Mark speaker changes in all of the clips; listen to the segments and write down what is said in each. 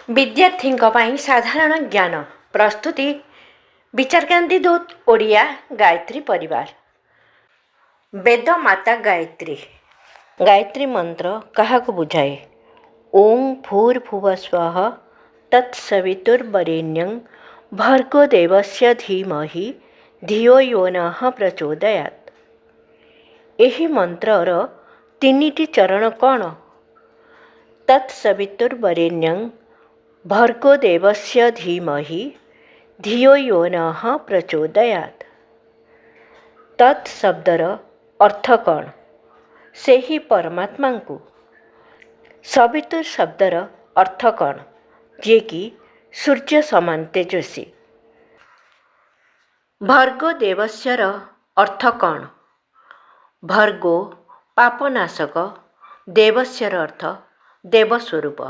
Speaker 1: विद्यार्थीଙ୍କ ପାଇଁ ସାଧାରଣ ଜ୍ଞାନ ପ୍ରସ୍ତୁତି ବିଚାରକାନ୍ତି ଦୂତ ଓଡ଼ିଆ ଗାୟତ୍ରୀ ପରିବାର। ବେଦ ମାତା ଗାୟତ୍ରୀ। ଗାୟତ୍ରୀ ମନ୍ତ୍ର କାହାକୁ ବୁଝାଏ? ଓଁ ଭୂର୍ଭୁବସ୍ୱଃ ତତ୍ସବିତୁର୍ବରେଣ୍ୟଂ ଭର୍ଗୋ ଦେବସ୍ୟ ଧୀମହି ଧିୟୋ ୟୋ ନଃ ପ୍ରଚୋଦୟାତ୍। ଏହି ମନ୍ତ୍ରର ତିନିଟି ଚରଣ କ'ଣ? ତତ୍ସବିତୁର୍ବରେଣ୍ୟଂ ଭର୍ଗୋ ଦେବସ୍ୟ ଧୀମହି ଧିୟୋ ୟୋ ନଃ ପ୍ରଚୋଦୟାତ୍। ତତ୍ ଶବ୍ଦର ଅର୍ଥ କ'ଣ? ସେହି ପରମାତ୍ମାଙ୍କୁ। ସବିତୁର ଶବ୍ଦର ଅର୍ଥ କ'ଣ? ଯିଏକି ସୂର୍ଯ୍ୟ ସମାନ ତେଜସ୍ୱୀ। ଭର୍ଗୋ ଦେବସ୍ୟର ଅର୍ଥ କ'ଣ? ଭର୍ଗୋ ପାପନାଶକ, ଦେବସ୍ୟର ଅର୍ଥ ଦେବ ସ୍ୱରୂପ।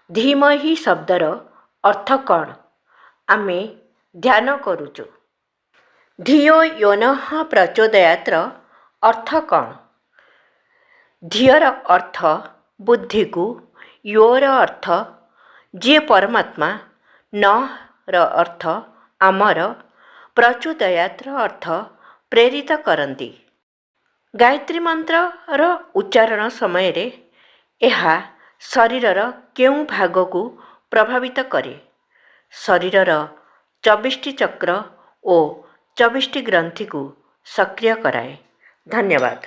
Speaker 1: ଧୀମହି ଶବ୍ଦର ଅର୍ଥ କ'ଣ? ଆମେ ଧ୍ୟାନ କରୁଛୁ। ଧିୟୋ ୟୋ ନଃ ପ୍ରଚୋଦୟାତ୍ର ଅର୍ଥ କ'ଣ? ଧିୟର ଅର୍ଥ ବୁଦ୍ଧିକୁ, ୟୋର ଅର୍ଥ ଯିଏ ପରମାତ୍ମା, ନଃର ଅର୍ଥ ଆମର, ପ୍ରଚୋଦୟାତ୍ର ଅର୍ଥ ପ୍ରେରିତ କରନ୍ତି। ଗାୟତ୍ରୀ ମନ୍ତ୍ରର ଉଚ୍ଚାରଣ ସମୟରେ ଏହା ଶରୀରର କେଉଁ ଭାଗକୁ ପ୍ରଭାବିତ କରେ? ଶରୀରର 24ଟି ଚକ୍ର ଓ 24ଟି ଗ୍ରନ୍ଥିକୁ ସକ୍ରିୟ କରାଏ। ଧନ୍ୟବାଦ।